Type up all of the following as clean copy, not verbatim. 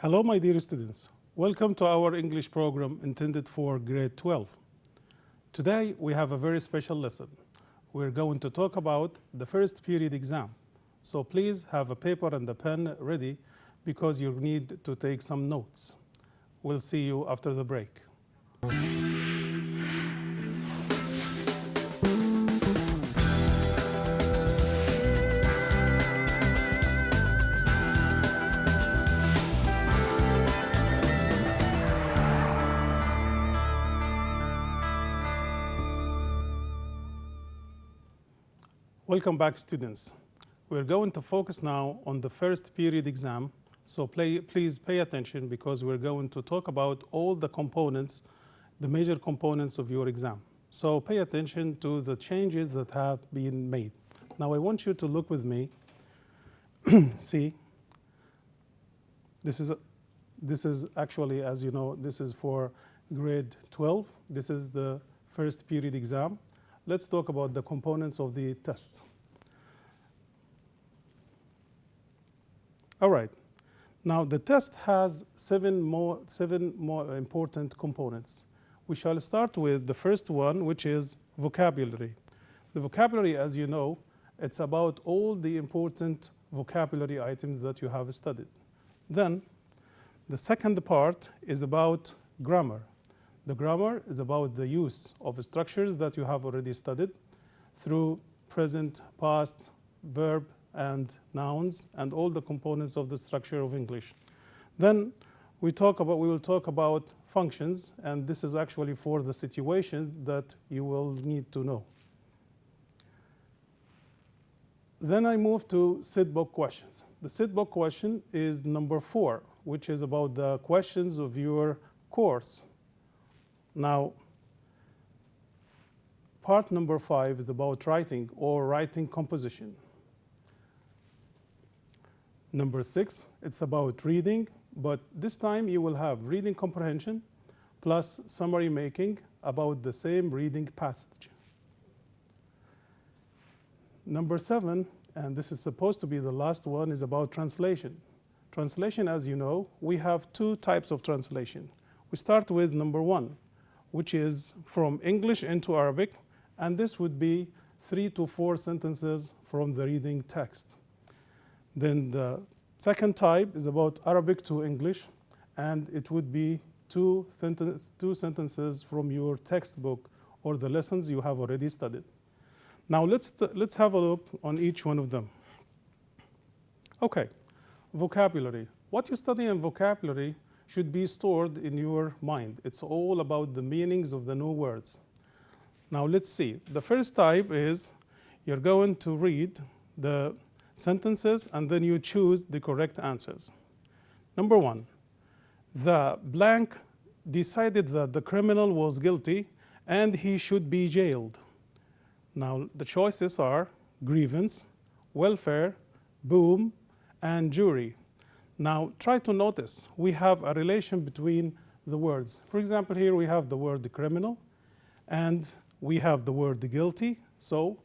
Hello, my dear students. Welcome to our English program intended for grade 12. Today, we have a very special lesson. We're going to talk about the first period exam. So please have a paper and a pen ready because you need to take some notes. We'll see you after the break. Welcome back, students. We're going to focus now on the first period exam. So please pay attention because we're going to talk about all the components, the major components of your exam. So pay attention to the changes that have been made. Now I want you to look with me. See, this is actually, as you know, this is for grade 12. This is the first period exam. Let's talk about the components of the test. All right. Now the test has seven more important components. We shall start with the first one, which is vocabulary. The vocabulary, as you know, it's about all the important vocabulary items that you have studied. Then the second part is about grammar. The grammar is about the use of structures that you have already studied through present, past, verb, and nouns, and all the components of the structure of English. Then we will talk about functions, and this is actually for the situations that you will need to know. Then I move to sit book questions. The sit book question is number 4, which is about the questions of your course. Now, part number 5 is about writing or writing composition. Number 6, it's about reading, but this time you will have reading comprehension plus summary making about the same reading passage. Number 7, and this is supposed to be the last one, is about translation. Translation, as you know, we have 2 types of translation. We start with number 1, which is from English into Arabic, and this would be 3 to 4 sentences from the reading text. Then the second type is about Arabic to English, and it would be 2 sentences from your textbook or the lessons you have already studied. Now let's have a look on each one of them. Okay, vocabulary. What you study in vocabulary should be stored in your mind. It's all about the meanings of the new words. Now let's see. The first type is you're going to read the sentences and then you choose the correct answers. Number 1, the blank decided that the criminal was guilty and he should be jailed. Now the choices are grievance, welfare, boom, and jury. Now try to notice we have a relation between the words. For example, here we have the word criminal and we have the word guilty. So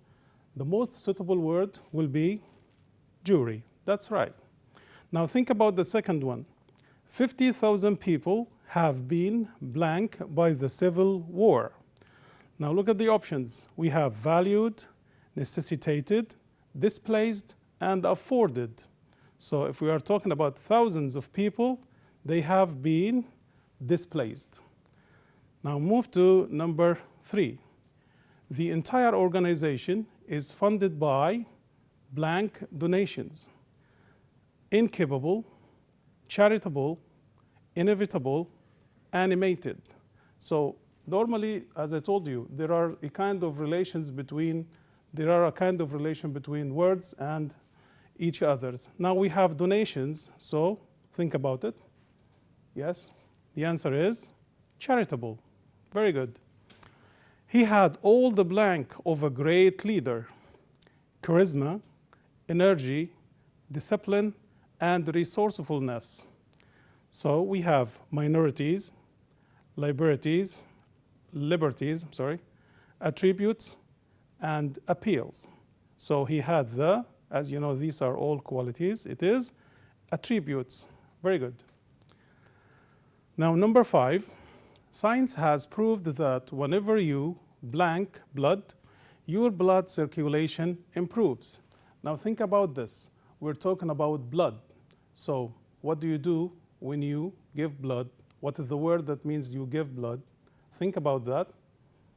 the most suitable word will be jury. That's right. Now think about the second one. 50,000 people have been blank by the Civil War. Now look at the options. We have valued, necessitated, displaced, and afforded. So if we are talking about thousands of people, they have been displaced. Now move to number 3. The entire organization is funded by blank donations. Incapable, charitable, inevitable, animated. So normally, as I told you, there are a kind of relation between words and each others. Now we have donations, so think about it. Yes, the answer is charitable. Very good. He had all the blank of a great leader: charisma, energy, discipline, and resourcefulness. So we have minorities, liberties, attributes, and appeals. So he had the, as you know, these are all qualities. It is attributes. Very good. Now, number 5, science has proved that whenever you blank blood, your blood circulation improves. Now, think about this. We're talking about blood. So, what do you do when you give blood? What is the word that means you give blood? Think about that.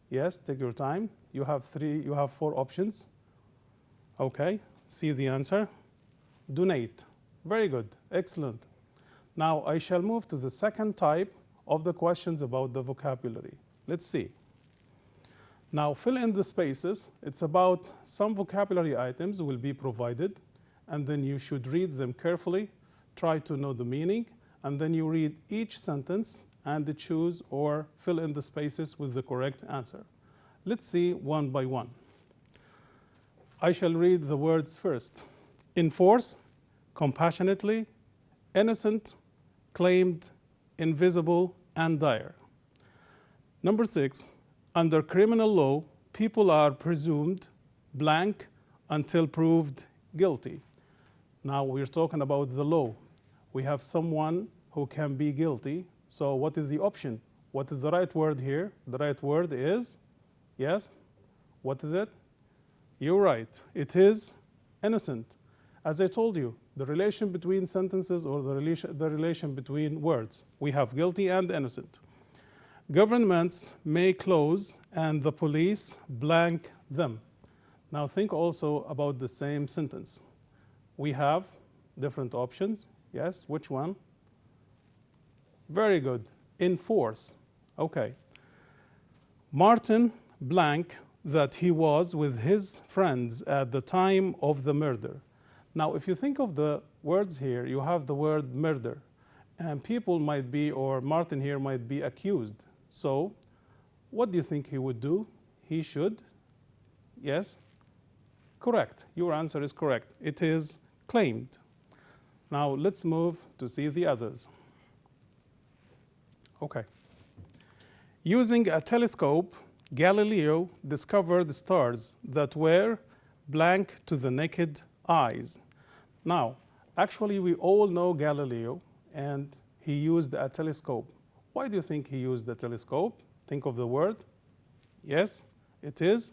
Yes, take your time. You have 4 options. Okay, see the answer. Donate. Very good, excellent. Now I shall move to the second type of the questions about the vocabulary. Let's see. Now fill in the spaces. It's about some vocabulary items will be provided, and then you should read them carefully, try to know the meaning, and then you read each sentence and choose or fill in the spaces with the correct answer. Let's see one by one. I shall read the words first. Enforce, compassionately, innocent, claimed, invisible, and dire. Number 6, under criminal law, people are presumed blank until proved guilty. Now we're talking about the law. We have someone who can be guilty. So what is the option? What is the right word here? The right word is, yes, what is it? You're right, it is innocent. As I told you, the relation between sentences or the relation between words, we have guilty and innocent. Governments make laws and the police blank them. Now think also about the same sentence. We have different options. Yes, which one? Very good. Enforce. Okay. Martin blank that he was with his friends at the time of the murder. Now, if you think of the words here, you have the word murder, and people might be, or Martin here might be accused. So, what do you think he would do? He should, yes, correct. Your answer is correct. It is claimed. Now, let's move to see the others. Okay. Using a telescope, Galileo discovered stars that were blank to the naked eyes. Now, actually, we all know Galileo, and he used a telescope. Why do you think he used the telescope? Think of the word. Yes, it is.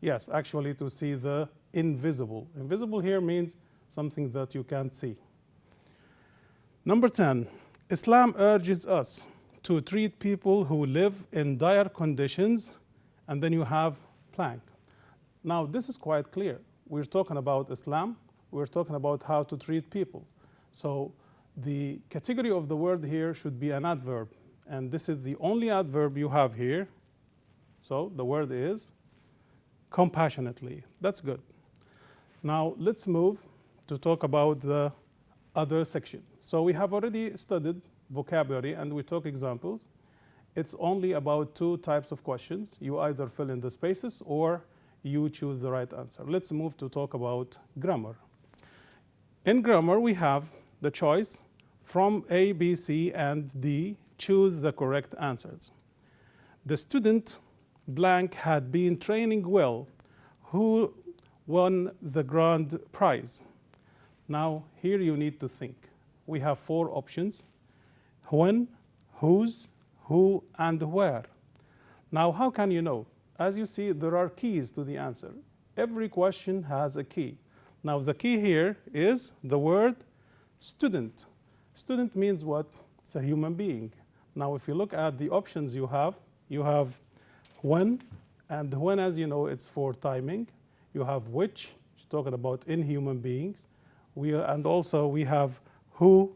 Yes, actually, to see the invisible. Invisible here means something that you can't see. Number 10, Islam urges us to treat people who live in dire conditions, and then you have blank. Now, this is quite clear. We're talking about Islam. We're talking about how to treat people. So the category of the word here should be an adverb, and this is the only adverb you have here. So the word is compassionately. That's good. Now let's move to talk about the other section. So we have already studied vocabulary and we took examples. It's only about 2 types of questions. You either fill in the spaces or you choose the right answer. Let's move to talk about grammar. In grammar, we have the choice from A, B, C, and D. Choose the correct answers. The student blank had been training well. Who won the grand prize? Now, here you need to think. We have 4 options: when, whose, who, and where. Now, how can you know? As you see, there are keys to the answer. Every question has a key. Now, the key here is the word student. Student means what? It's a human being. Now, if you look at the options you have when, and when, as you know, it's for timing. You have which, talking about inhuman beings. And also we have who,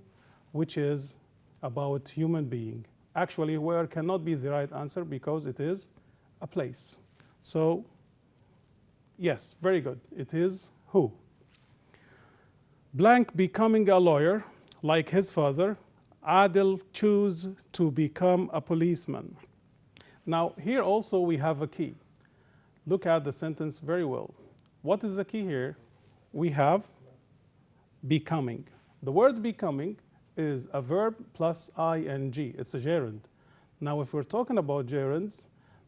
which is about human being. Actually, where cannot be the right answer because it is a place. So, yes, very good. It is who. Blank becoming a lawyer, like his father. Adil choose to become a policeman. Now, here also we have a key. Look at the sentence very well. What is the key here? We have becoming. The word becoming is a verb plus ing. It's a gerund. Now, if we're talking about gerunds,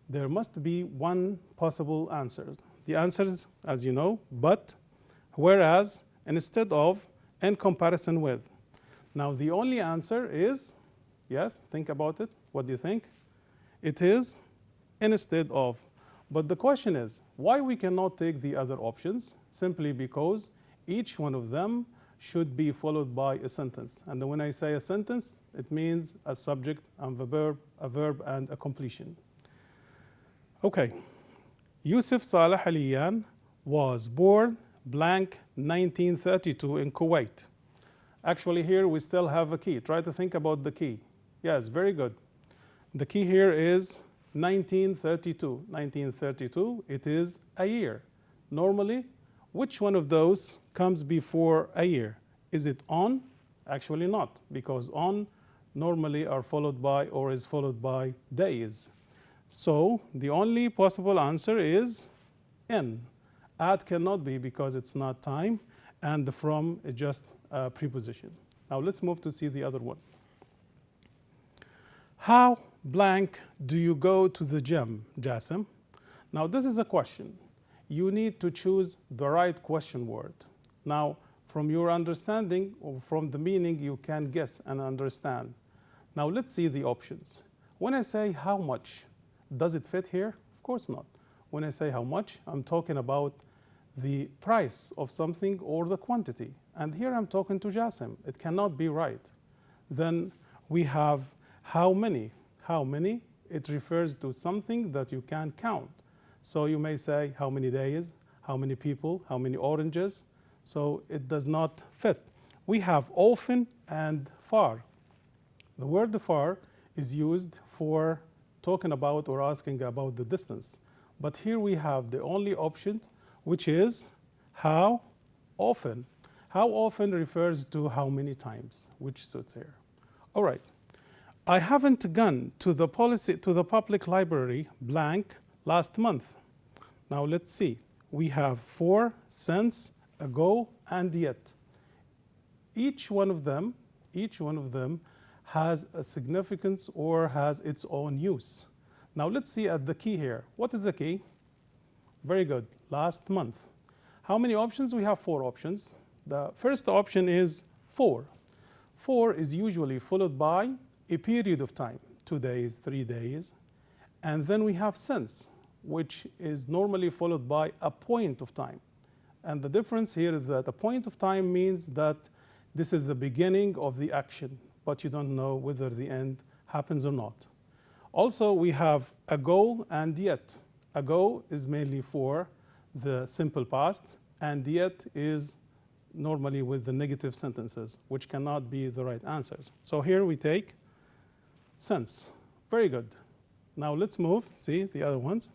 there must be one possible answer. The answer is, as you know, but, whereas, instead of, in comparison with. Now, the only answer is, Yes, think about it. What do you think? It is instead of. But the question is, why we cannot take the other options? Simply because each one of them should be followed by a sentence. And then when I say a sentence, it means a subject and a verb and a completion. Okay. Yusuf Saleh Aliyan was born blank 1932 in Kuwait. Actually, here we still have a key. Try to think about the key. Yes, very good. The key here is 1932. 1932, it is a year. Normally, which one of those comes before a year? Is it on? Actually not, because on normally are followed by or is followed by days. So the only possible answer is in. At cannot be because it's not time, and the from is just a preposition. Now let's move to see the other one. How blank do you go to the gym, Jassim? Now this is a question. You need to choose the right question word. Now, from your understanding or from the meaning, you can guess and understand. Now let's see the options. When I say how much, does it fit here? Of course not. When I say how much, I'm talking about the price of something or the quantity. And here I'm talking to Jassim. It cannot be right. Then we have how many. How many? It refers to something that you can count. So you may say how many days, how many people, how many oranges. So it does not fit. We have often and far. The word far is used for talking about or asking about the distance. But here we have the only option, which is how often. How often refers to how many times, which suits here. All right. I haven't gone to the public library blank last month. Now let's see. We have for, since, ago, and yet. Each one of them has a significance or has its own use. Now let's see at the key here. What is the key? Very good. Last month. How many options? We have 4 options. The first option is for. For is usually followed by a period of time, 2 days, 3 days. And then we have since, which is normally followed by a point of time. And the difference here is that a point of time means that this is the beginning of the action, but you don't know whether the end happens or not. Also, we have ago and yet. Ago is mainly for the simple past, and yet is normally with the negative sentences, which cannot be the right answers. So here we take since. Very good. Now let's move, see the other ones.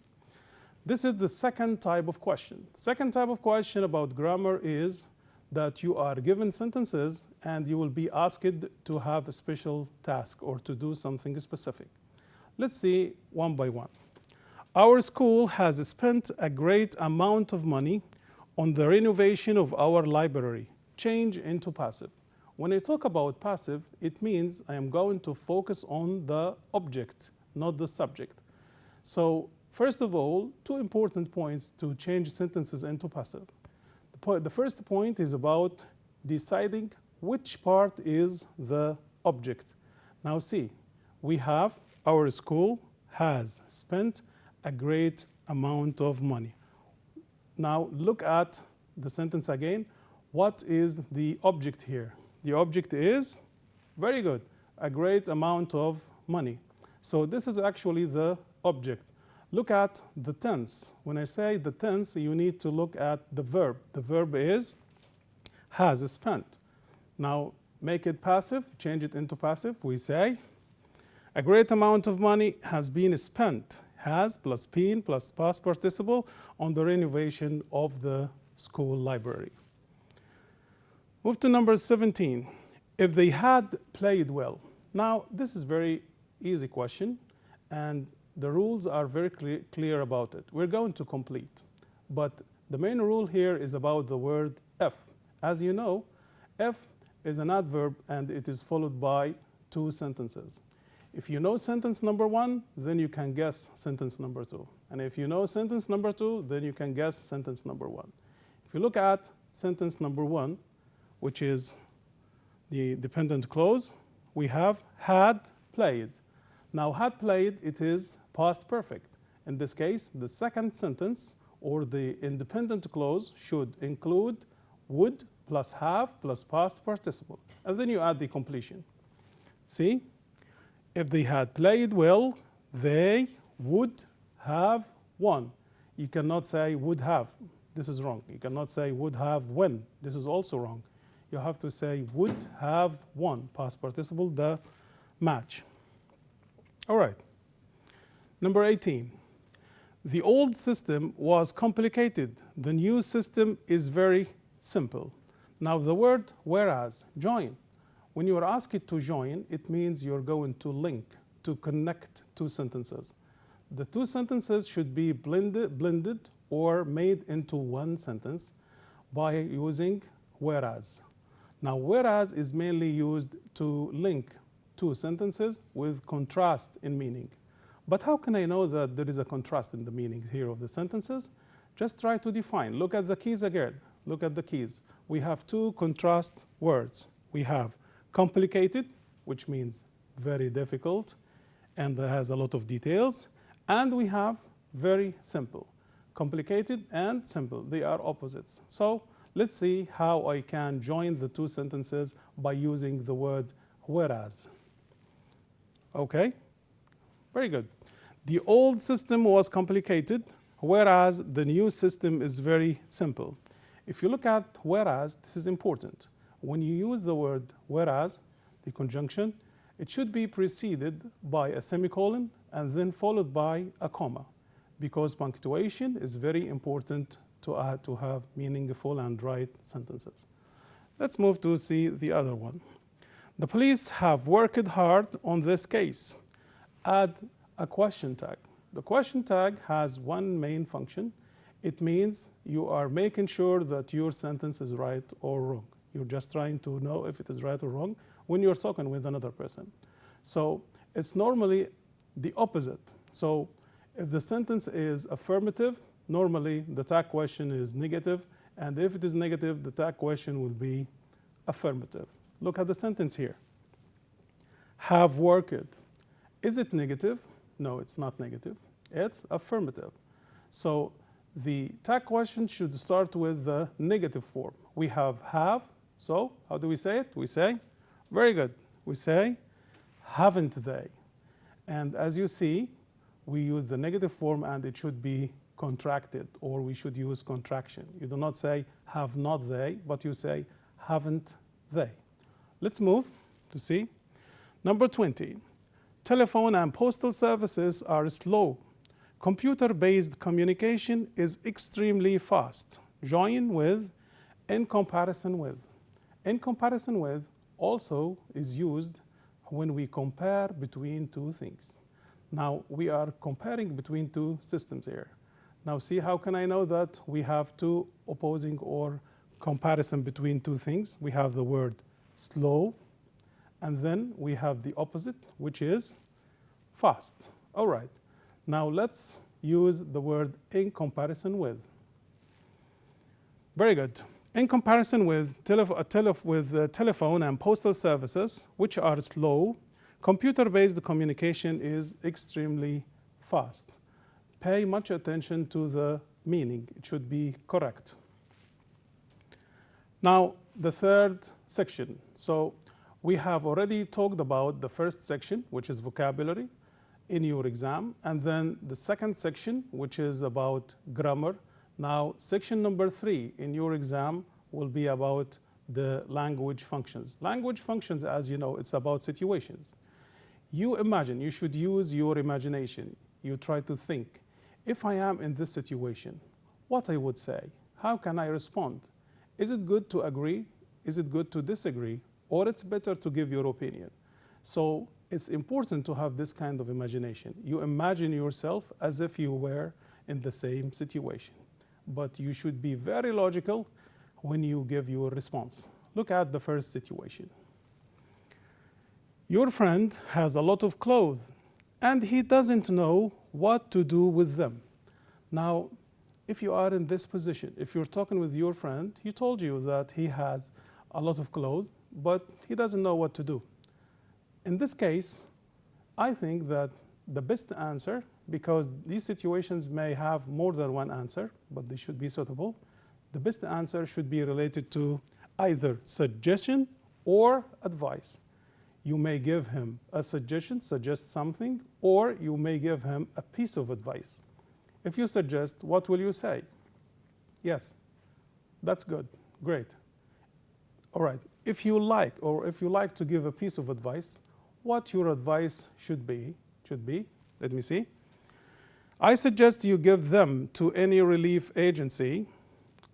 This is the second type of question. Second type of question about grammar is that you are given sentences and you will be asked to have a special task or to do something specific. Let's see one by one. Our school has spent a great amount of money on the renovation of our library. Change into passive. When I talk about passive, it means I am going to focus on the object, not the subject. So first of all, 2 important points to change sentences into passive. The first point is about deciding which part is the object. Now see, we have our school has spent a great amount of money. Now look at the sentence again. What is the object here? The object is, very good, a great amount of money. So this is actually the object. Look at the tense. When I say the tense, you need to look at the verb. The verb is has spent. Now make it passive, change it into passive. We say a great amount of money has been spent. Has plus been plus past participle on the renovation of the school library. Move to number 17. If they had played well. Now this is very easy question, and the rules are very clear about it. We're going to complete, but the main rule here is about the word if. As you know, if is an adverb and it is followed by 2 sentences. If you know sentence number 1, then you can guess sentence number 2. And if you know sentence number 2, then you can guess sentence number 1. If you look at sentence number 1, which is the dependent clause, we have had played. Now, had played, it is past perfect. In this case, the second sentence or the independent clause should include would plus have plus past participle. And then you add the completion. See? If they had played well, they would have won. You cannot say would have. This is wrong. You cannot say would have won. This is also wrong. You have to say would have won, past participle, the match. All right. Number 18. The old system was complicated. The new system is very simple. Now the word whereas, join. When you are asked to join, it means you're going to link, to connect two sentences. The two sentences should be blended or made into one sentence by using whereas. Now, whereas is mainly used to link two sentences with contrast in meaning. But how can I know that there is a contrast in the meaning here of the sentences? Just try to define. Look at the keys again. Look at the keys. We have two contrast words. We have complicated, which means very difficult and has a lot of details. And we have very simple. Complicated and simple, they are opposites. So let's see how I can join the two sentences by using the word whereas. Okay, very good. The old system was complicated, whereas the new system is very simple. If you look at whereas, this is important. When you use the word whereas, the conjunction, it should be preceded by a semicolon and then followed by a comma, because punctuation is very important to have meaningful and right sentences. Let's move to see the other one. The police have worked hard on this case. Add a question tag. The question tag has one main function. It means you are making sure that your sentence is right or wrong. You're just trying to know if it is right or wrong when you're talking with another person. So it's normally the opposite. So if the sentence is affirmative, normally the tag question is negative, and if it is negative, the tag question will be affirmative. Look at the sentence here. Have worked. Is it negative? No, it's not negative. It's affirmative. So the tag question should start with the negative form. We have, so how do we say it? We say, very good. We say, haven't they? And as you see, we use the negative form and it should be contracted, or we should use contraction. You do not say, have not they, but you say, haven't they? Let's move to see. Number 20, telephone and postal services are slow. Computer-based communication is extremely fast. Join with, in comparison with. In comparison with also is used when we compare between two things. Now we are comparing between two systems here. Now see, how can I know that we have two opposing or comparison between two things? We have the word slow, and then we have the opposite, which is fast. All right, now let's use the word in comparison with. Very good. In comparison with telephone and postal services, which are slow, computer-based communication is extremely fast. Pay much attention to the meaning. It should be correct. Now, the third section. So we have already talked about the first section, which is vocabulary in your exam, and then the second section, which is about grammar. Now, section number 3 in your exam will be about the language functions. Language functions, as you know, it's about situations. You imagine, you should use your imagination. You try to think, if I am in this situation, what I would say, how can I respond? Is it good to agree? Is it good to disagree? Or it's better to give your opinion? So it's important to have this kind of imagination. You imagine yourself as if you were in the same situation. But you should be very logical when you give your response. Look at the first situation. Your friend has a lot of clothes and he doesn't know what to do with them. Now, if you are in this position, if you're talking with your friend, he told you that he has a lot of clothes, but he doesn't know what to do. In this case, I think that the best answer, because these situations may have more than one answer, but they should be suitable, the best answer should be related to either suggestion or advice. You may give him a suggestion, suggest something, or you may give him a piece of advice. If you suggest, what will you say? Yes, that's good, great. All right, if you like to give a piece of advice, what your advice should be, let me see. I suggest you give them to any relief agency,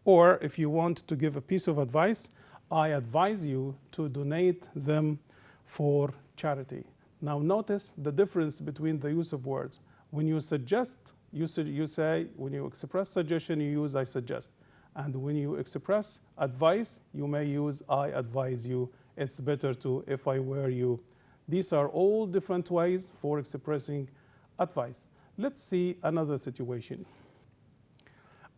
or if you want to give a piece of advice, I advise you to donate them for charity. Now notice the difference between the use of words. When you suggest, you say, when you express suggestion, you use I suggest. And when you express advice, you may use I advise you. It's better to if I were you. These are all different ways for expressing advice. Let's see another situation.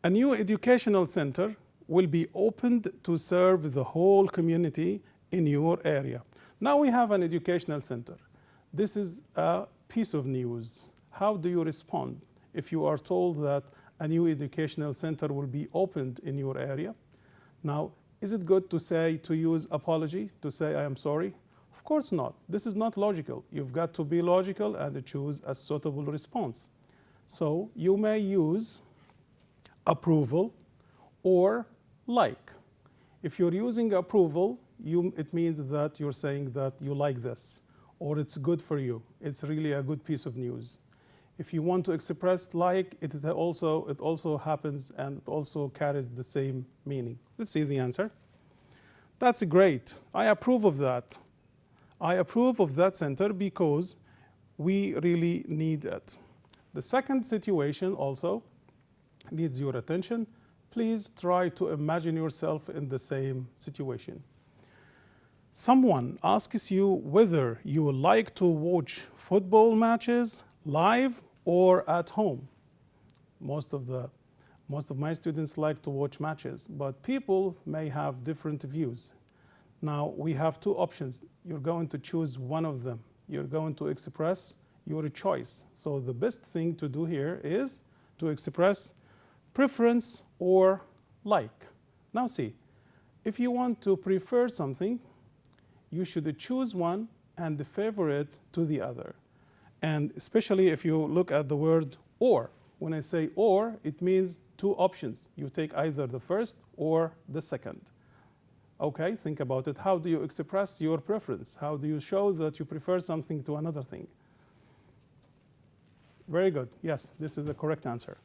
A new educational center will be opened to serve the whole community in your area. Now we have an educational center. This is a piece of news. How do you respond if you are told that a new educational center will be opened in your area? Now, is it good to use apology, to say I am sorry? Of course not. This is not logical. You've got to be logical and choose a suitable response. So you may use approval or like. If you're using approval, it means that you're saying that you like this, or it's good for you. It's really a good piece of news. If you want to express like, it also happens and it also carries the same meaning. Let's see the answer. That's great. I approve of that. I approve of that center because we really need it. The second situation also needs your attention. Please try to imagine yourself in the same situation. Someone asks you whether you like to watch football matches live or at home. Most of my students like to watch matches, but people may have different views. Now we have two options. You're going to choose one of them. You're going to express your choice. So the best thing to do here is to express preference or like. Now see, if you want to prefer something, you should choose one and favor it to the other. And especially if you look at the word or. When I say or, it means two options. You take either the first or the second. Okay, think about it. How do you express your preference? How do you show that you prefer something to another thing? Very good. Yes, this is the correct answer.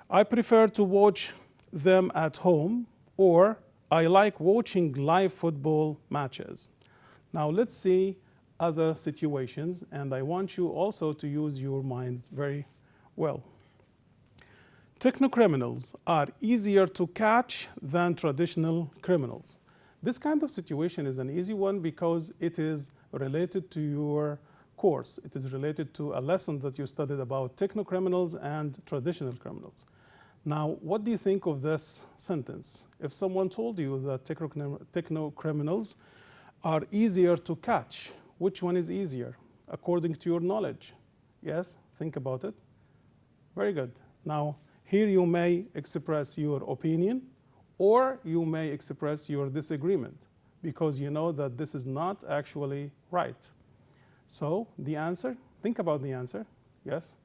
I prefer to watch them at home, or I like watching live football matches. Now let's see other situations, and I want you also to use your minds very well. Technocriminals are easier to catch than traditional criminals. This kind of situation is an easy one because it is related to your course. It is related to a lesson that you studied about technocriminals and traditional criminals. Now, what do you think of this sentence? If someone told you that technocriminals are easier to catch, which one is easier according to your knowledge? Yes, think about it. Very good. Now, here you may express your opinion, or you may express your disagreement because you know that this is not actually right. So the answer, think about the answer. Yes,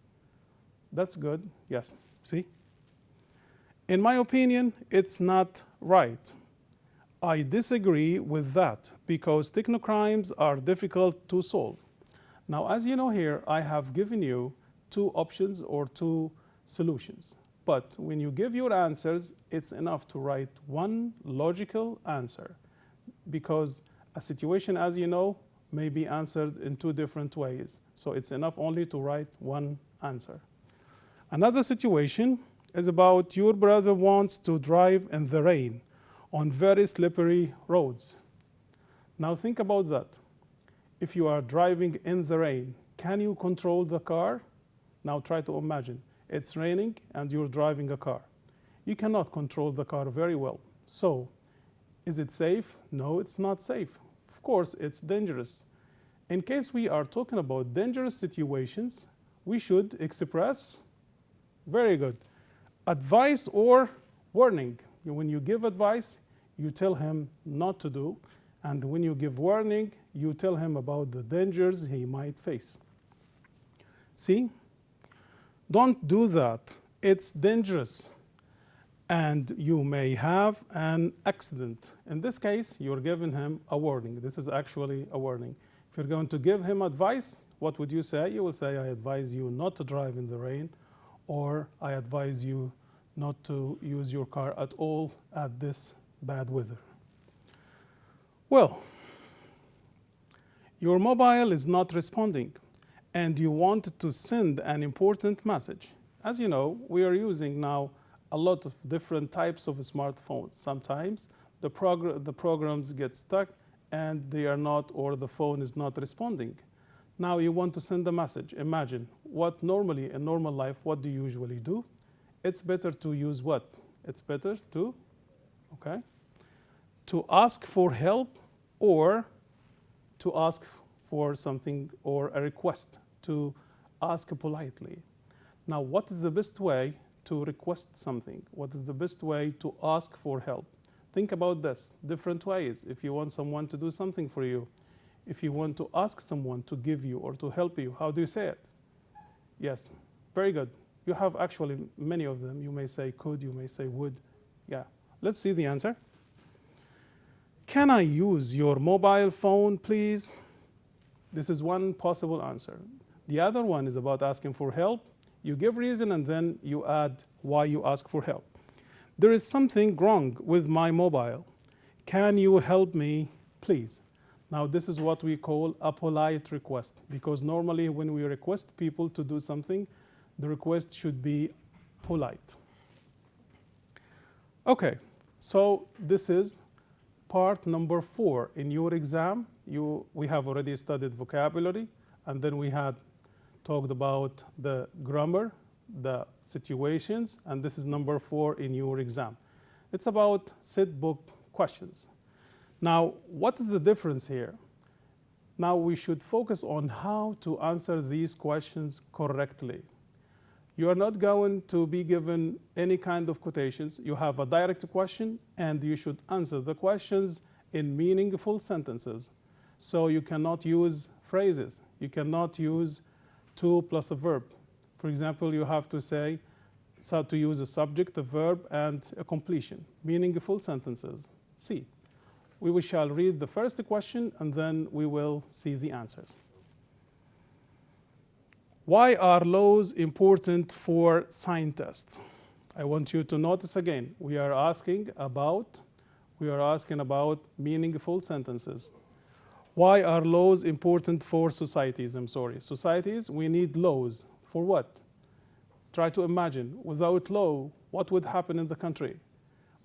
that's good. Yes, see? In my opinion, it's not right. I disagree with that because technocrimes are difficult to solve. Now, as you know here, I have given you two options or two solutions. But when you give your answers, it's enough to write one logical answer because a situation, as you know, may be answered in two different ways. So it's enough only to write one answer. Another situation is about your brother wants to drive in the rain on very slippery roads. Now think about that. If you are driving in the rain, can you control the car? Now try to imagine. It's raining and you're driving a car. You cannot control the car very well. So, is it safe? No, it's not safe. Of course, it's dangerous. In case we are talking about dangerous situations, we should express, very good, advice or warning. When you give advice, you tell him not to do, and when you give warning, you tell him about the dangers he might face. See? Don't do that. It's dangerous, and you may have an accident. In this case, you're giving him a warning. This is actually a warning. If you're going to give him advice, what would you say? You will say, I advise you not to drive in the rain, or I advise you not to use your car at all at this bad weather. Well, your mobile is not responding, and you want to send an important message. As you know, we are using now a lot of different types of smartphones. Sometimes the programs get stuck and they are not, or the phone is not responding. Now you want to send a message. Imagine what normally in normal life, what do you usually do? It's better to use what? It's better to, okay, to ask for help or to ask for something or a request, to ask politely. Now, what is the best way to request something? What is the best way to ask for help? Think about this, different ways. If you want someone to do something for you, if you want to ask someone to give you or to help you, how do you say it? Yes, very good. You have actually many of them. You may say could, you may say would. Yeah, let's see the answer. Can I use your mobile phone, please? This is one possible answer. The other one is about asking for help. You give reason and then you add why you ask for help. There is something wrong with my mobile. Can you help me, please? Now this is what we call a polite request, because normally when we request people to do something, the request should be polite. Okay, so this is part number 4 in your exam. We have already studied vocabulary, and then we had talked about the grammar, the situations, and this is number 4 in your exam. It's about set book questions. Now, what is the difference here? Now we should focus on how to answer these questions correctly. You are not going to be given any kind of quotations. You have a direct question, and you should answer the questions in meaningful sentences. So you cannot use phrases. You cannot use to plus a verb. For example, you have to say, so to use a subject, a verb, and a completion. Meaningful sentences. C. We shall read the first question, and then we will see the answers. Why are laws important for scientists? I want you to notice again, we are asking about meaningful sentences. Why are laws important for societies? Societies, we need laws. For what? Try to imagine, without law, what would happen in the country?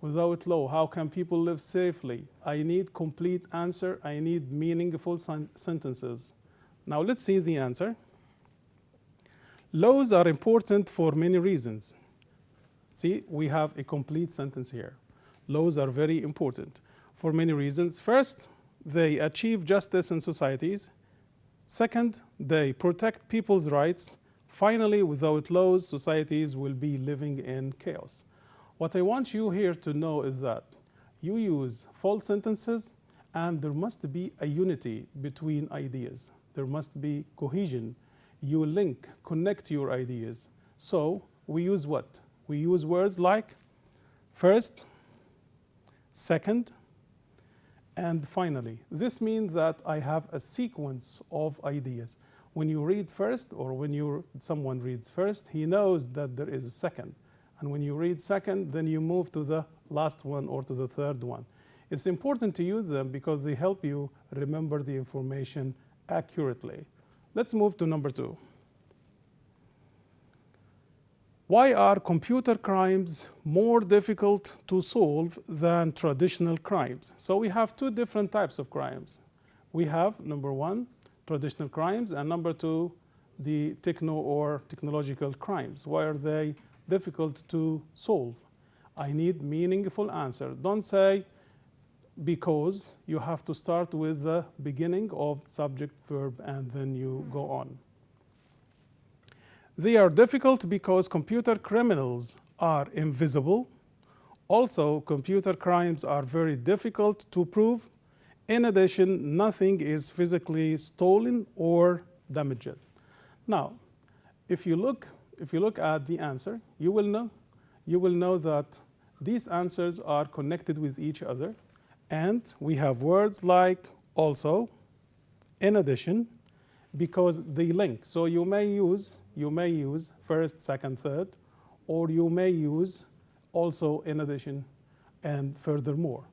Without law, how can people live safely? I need complete answer. I need meaningful sentences. Now let's see the answer. Laws are important for many reasons. See, we have a complete sentence here. Laws are very important for many reasons. First, they achieve justice in societies. Second, they protect people's rights. Finally, without laws, societies will be living in chaos. What I want you here to know is that you use full sentences, and there must be a unity between ideas. There must be cohesion. You link, connect your ideas. So we use what? We use words like first, second, and finally. This means that I have a sequence of ideas. When you read first, or when someone reads first, he knows that there is a second. And when you read second, then you move to the last one or to the third one. It's important to use them because they help you remember the information accurately. Let's move to number 2. Why are computer crimes more difficult to solve than traditional crimes? So we have 2 different types of crimes. We have, number 1, traditional crimes, and number 2, the technological crimes. Why are they difficult to solve? I need meaningful answer. Don't say, because you have to start with the beginning of subject, verb, and then you go on. They are difficult because computer criminals are invisible. Also, computer crimes are very difficult to prove. In addition, nothing is physically stolen or damaged. Now, if you look at the answer, you will know that these answers are connected with each other, and we have words like also, in addition, because they link. So you may use first, second, third, or you may use also, in addition, and furthermore.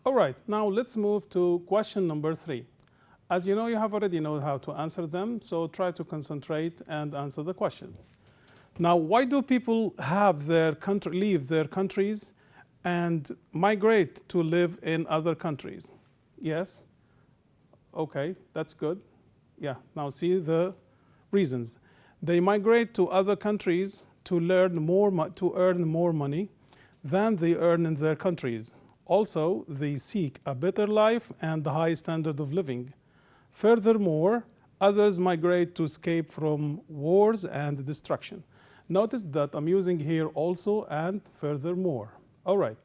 All right, now let's move to question number 3. As you know, you have already know how to answer them, so try to concentrate and answer the question. Now, why do people leave their countries and migrate to live in other countries? Yes? Okay, that's good. Yeah, now see the reasons. They migrate to other countries to earn more money than they earn in their countries. Also, they seek a better life and a high standard of living. Furthermore, others migrate to escape from wars and destruction. Notice that I'm using here also and furthermore. All right,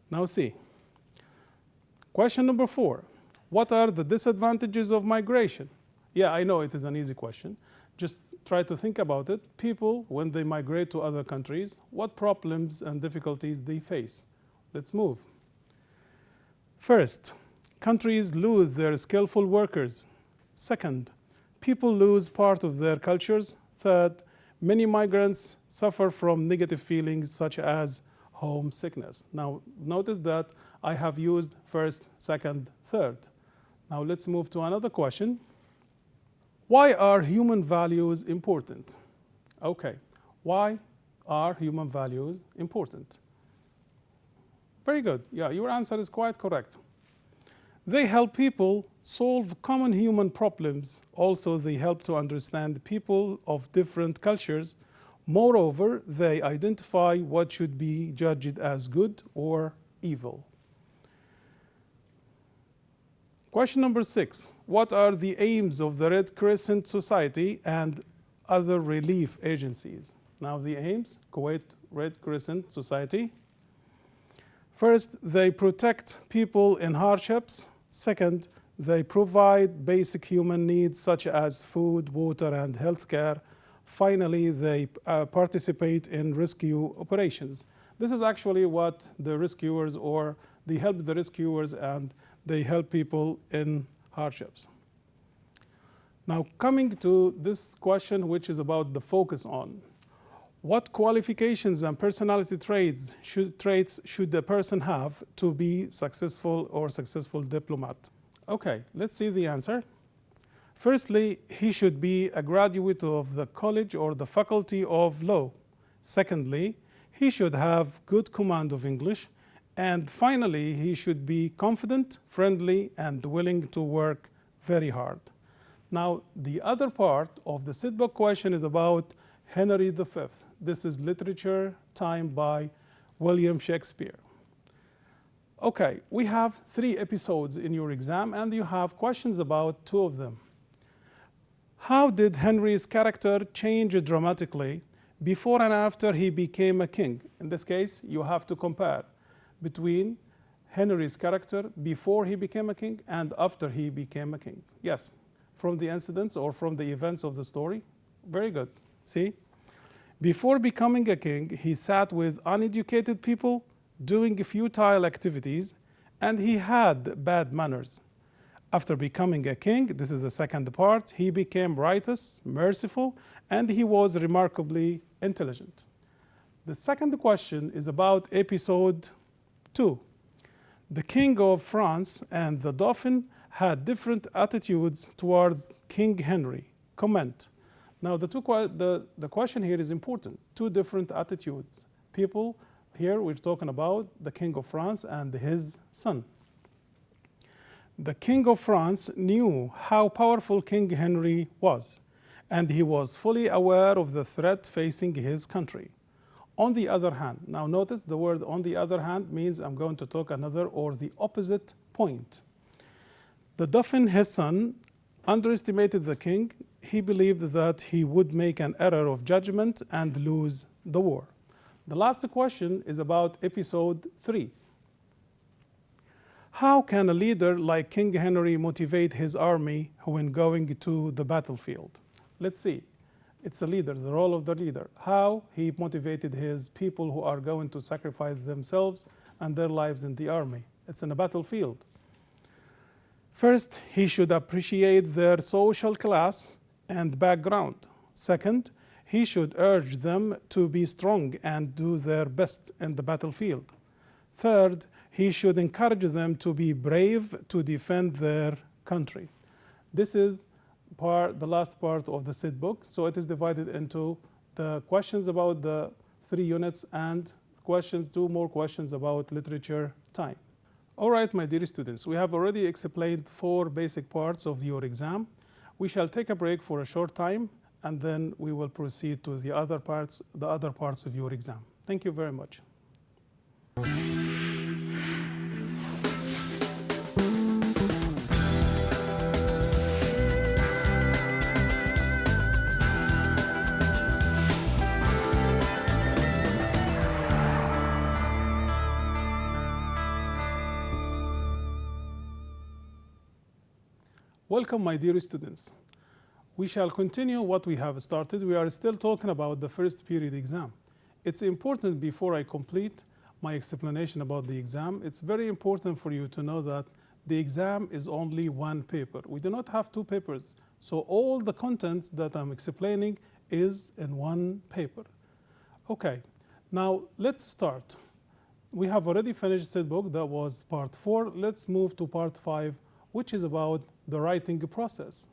now see. Question number 4. What are the disadvantages of migration? Yeah, I know it is an easy question. Just try to think about it. People, when they migrate to other countries, what problems and difficulties they face? Let's move. First, countries lose their skillful workers. Second, people lose part of their cultures. Third, many migrants suffer from negative feelings such as homesickness. Now, notice that I have used first, second, third. Now, let's move to another question. Why are human values important? Okay, why are human values important? Very good. Yeah, your answer is quite correct. They help people solve common human problems. Also, they help to understand people of different cultures. Moreover, they identify what should be judged as good or evil. Question number 6. What are the aims of the Red Crescent Society and other relief agencies? Now the aims, Kuwait Red Crescent Society. First, they protect people in hardships. Second, they provide basic human needs such as food, water, and healthcare. Finally, they participate in rescue operations. This is actually what the rescuers, or they help the rescuers and they help people in hardships. Now, coming to this question, which is about the focus on. What qualifications and personality traits should a person have to be successful or successful diplomat? Okay, let's see the answer. Firstly, he should be a graduate of the college or the faculty of law. Secondly, he should have good command of English. And finally, he should be confident, friendly, and willing to work very hard. Now, the other part of the Sitbook question is about Henry V. This is literature time by William Shakespeare. Okay, we have 3 episodes in your exam, and you have questions about 2 of them. How did Henry's character change dramatically before and after he became a king? In this case, you have to compare between Henry's character before he became a king and after he became a king. Yes, from the incidents or from the events of the story. Very good. See? Before becoming a king, he sat with uneducated people doing futile activities, and he had bad manners. After becoming a king, this is the second part, he became righteous, merciful, and he was remarkably intelligent. The second question is about episode 2. The King of France and the Dauphin had different attitudes towards King Henry. Comment. Now, the question here is important. 2 different attitudes. People, here we're talking about the King of France and his son. The King of France knew how powerful King Henry was, and he was fully aware of the threat facing his country. On the other hand, now notice the word on the other hand means I'm going to talk another or the opposite point. The Dauphin, his son, underestimated the king. He believed that he would make an error of judgment and lose the war. The last question is about episode 3. How can a leader like King Henry motivate his army when going to the battlefield? Let's see. It's a leader, the role of the leader. How he motivated his people who are going to sacrifice themselves and their lives in the army. It's in a battlefield. First, he should appreciate their social class and background. Second, he should urge them to be strong and do their best in the battlefield. Third, he should encourage them to be brave to defend their country. This is the last part of the SID book. So it is divided into the questions about the 3 units and questions, 2 more questions about literature time. All right, my dear students, we have already explained 4 basic parts of your exam. We shall take a break for a short time, and then we will proceed to the other parts of your exam. Thank you very much. Welcome, my dear students. We shall continue what we have started. We are still talking about the first period exam. It's important, before I complete my explanation about the exam, it's very important for you to know that the exam is only 1 paper. We do not have 2 papers. So all the contents that I'm explaining is in 1 paper. Okay, now let's start. We have already finished SID book. That was part 4. Let's move to part 5, which is about the writing process.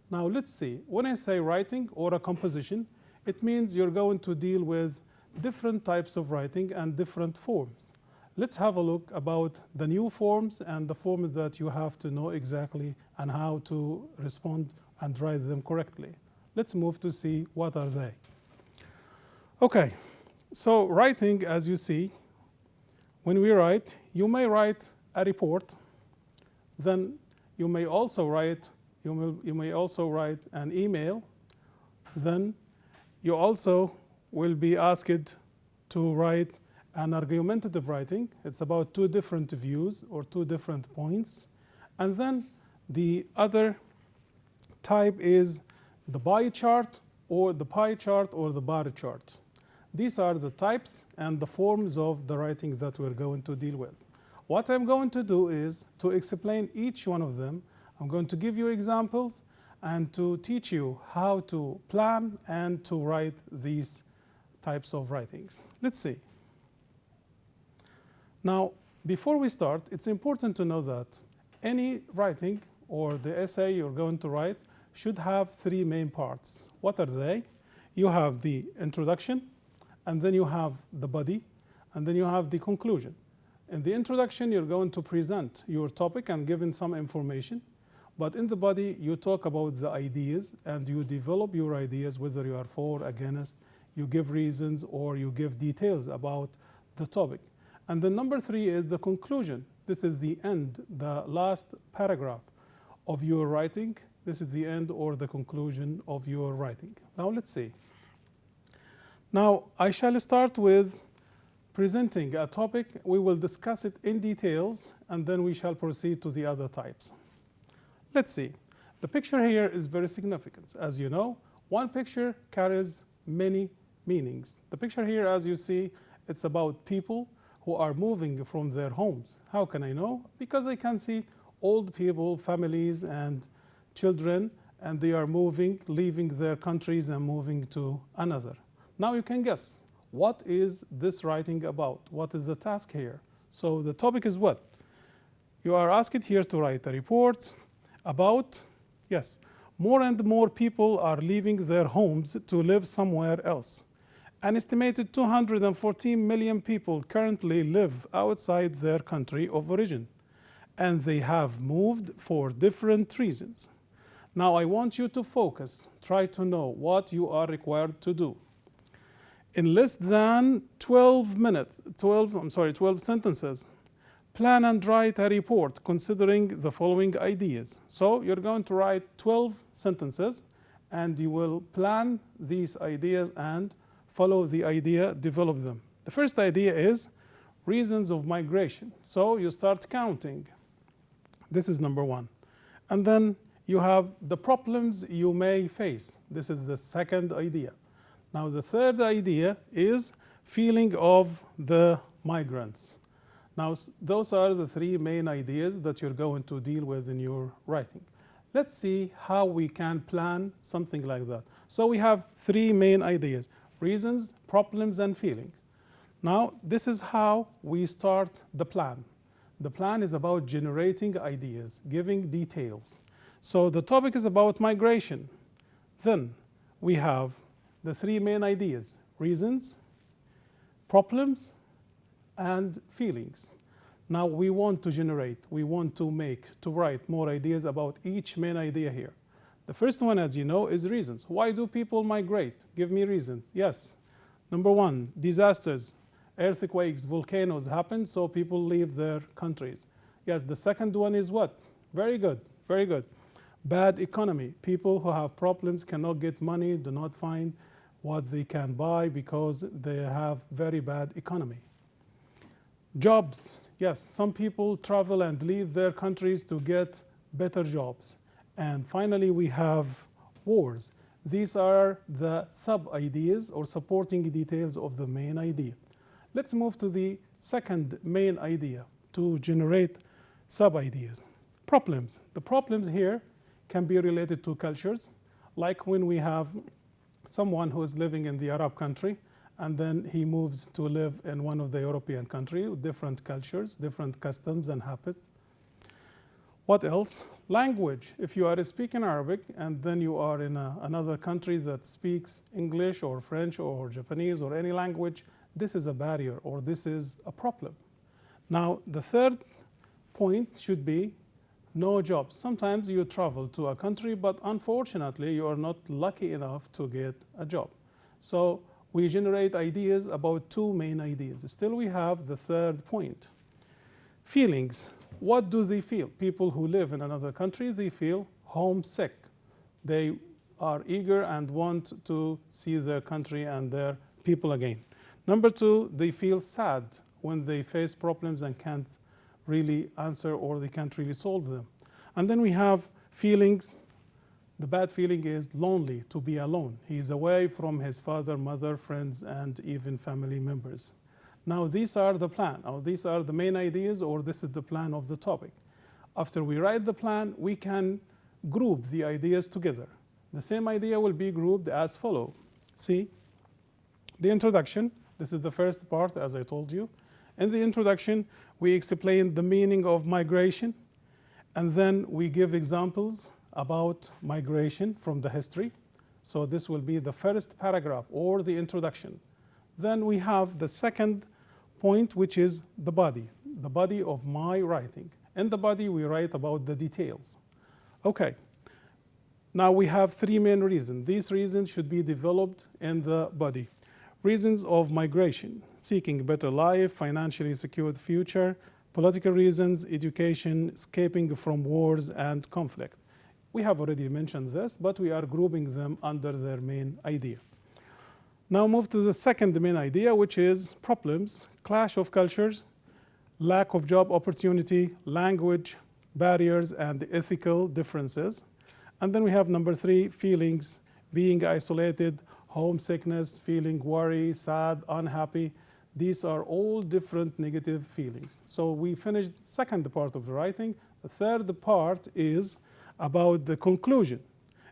Now let's see, when I say writing or a composition, it means you're going to deal with different types of writing and different forms. Let's have a look about the new forms and the forms that you have to know exactly and how to respond and write them correctly. Let's move to see what are they. Okay, so writing, as you see, when we write, you may write a report, then you may also write an email. Then you also will be asked to write an argumentative writing. It's about 2 different views or 2 different points. And then the other type is the bar chart or the pie chart or the bar chart. These are the types and the forms of the writing that we're going to deal with. What I'm going to do is to explain each one of them. I'm going to give you examples and to teach you how to plan and to write these types of writings. Let's see. Now, before we start, it's important to know that any writing or the essay you're going to write should have 3 main parts. What are they? You have the introduction, and then you have the body, and then you have the conclusion. In the introduction, you're going to present your topic and give in some information. But in the body, you talk about the ideas and you develop your ideas, whether you are for, against, you give reasons or you give details about the topic. And then number 3 is the conclusion. This is the end, the last paragraph of your writing. This is the end or the conclusion of your writing. Now let's see. Now I shall start with presenting a topic. We will discuss it in details and then we shall proceed to the other types. Let's see. The picture here is very significant. As you know, one picture carries many meanings. The picture here, as you see, it's about people who are moving from their homes. How can I know? Because I can see old people, families, and children, and they are moving, leaving their countries and moving to another. Now you can guess, what is this writing about? What is the task here? So the topic is what? You are asked here to write a report about, yes, more and more people are leaving their homes to live somewhere else. An estimated 214 million people currently live outside their country of origin, and they have moved for different reasons. Now I want you to focus, try to know what you are required to do. in less than 12 sentences, plan and write a report considering the following ideas. So you're going to write 12 sentences and you will plan these ideas and follow the idea, develop them. The first idea is reasons of migration. So you start counting. This is number one. And then you have the problems you may face. This is the second idea. Now the third idea is feeling of the migrants. Now those are the three main ideas that you're going to deal with in your writing. Let's see how we can plan something like that. So we have three main ideas: reasons, problems, and feelings. Now this is how we start the plan. The plan is about generating ideas, giving details. So the topic is about migration. Then we have the three main ideas: reasons, problems, and feelings. Now we want to generate, we want to write more ideas about each main idea here. The first one, as you know, is reasons. Why do people migrate? Give me reasons. Yes. Number one, disasters, earthquakes, volcanoes happen, so people leave their countries. Yes, the second one is what? Very good, very good. Bad economy. People who have problems cannot get money, do not find what they can buy because they have very bad economy. Jobs. Yes, some people travel and leave their countries to get better jobs. And finally, we have wars. These are the sub-ideas or supporting details of the main idea. Let's move to the second main idea to generate sub-ideas. Problems. The problems here can be related to cultures, like when we have someone who is living in the Arab country and then he moves to live in one of the European countries with different cultures, different customs and habits. What else? Language. If you are speaking Arabic and then you are in another country that speaks English or French or Japanese or any language, this is a barrier or this is a problem. Now, the third point should be no jobs. Sometimes you travel to a country, but unfortunately, you are not lucky enough to get a job. So we generate ideas about two main ideas. Still, we have the third point. Feelings. What do they feel? People who live in another country, they feel homesick. They are eager and want to see their country and their people again. Number two, they feel sad when they face problems and can't really answer or they can't really solve them. And then we have feelings. The bad feeling is lonely, to be alone. He is away from his father, mother, friends, and even family members. Now these are the plan, or these are the main ideas, or this is the plan of the topic. After we write the plan, we can group the ideas together. The same idea will be grouped as follow. See, the introduction. This is the first part, as I told you. In the introduction, we explain the meaning of migration, and then we give examples about migration from the history. So this will be the first paragraph or the introduction. Then we have the second point, which is the body of my writing. In the body, we write about the details. Okay, now we have three main reasons. These reasons should be developed in the body. Reasons of migration: seeking a better life, financially secured future, political reasons, education, escaping from wars and conflict. We have already mentioned this, but we are grouping them under their main idea. Now move to the second main idea, which is problems: clash of cultures, lack of job opportunity, language barriers, and ethical differences. And then we have number three, feelings: being isolated, homesickness, feeling worry, sad, unhappy. These are all different negative feelings. So we finished the second part of the writing. The third part is about the conclusion.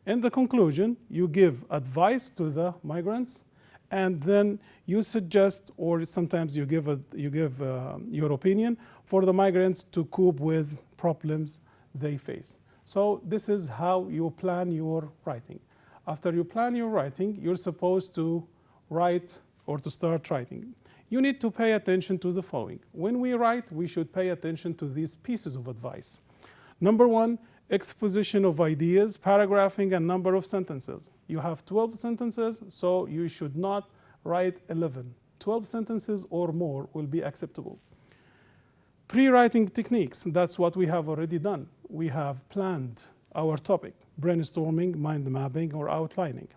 In the conclusion, you give advice to the migrants, and then you suggest, or sometimes you give your opinion for the migrants to cope with problems they face. So this is how you plan your writing. After you plan your writing, you're supposed to write or to start writing. You need to pay attention to the following. When we write, we should pay attention to these pieces of advice. Number one, exposition of ideas, paragraphing, and number of sentences. You have 12 sentences, so you should not write 11. 12 sentences or more will be acceptable. Pre-writing techniques, that's what we have already done. We have planned our topic, brainstorming, mind mapping, or outlining.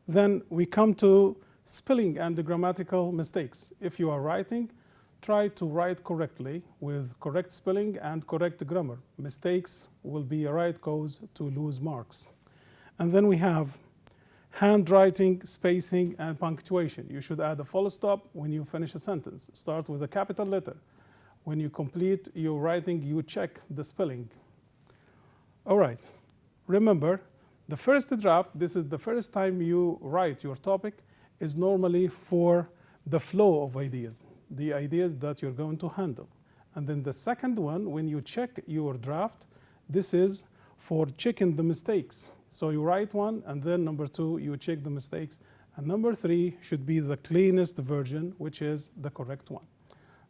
Then we come to spelling and the grammatical mistakes. If you are writing, try to write correctly with correct spelling and correct grammar. Mistakes will be a right cause to lose marks. And then we have handwriting, spacing, and punctuation. You should add a full stop when you finish a sentence. Start with a capital letter. When you complete your writing, you check the spelling. All right, remember, the first draft, this is the first time you write your topic, is normally for the flow of ideas, the ideas that you're going to handle. And then the second one, when you check your draft, this is for checking the mistakes. So you write one, and then number two, you check the mistakes. And number three should be the cleanest version, which is the correct one.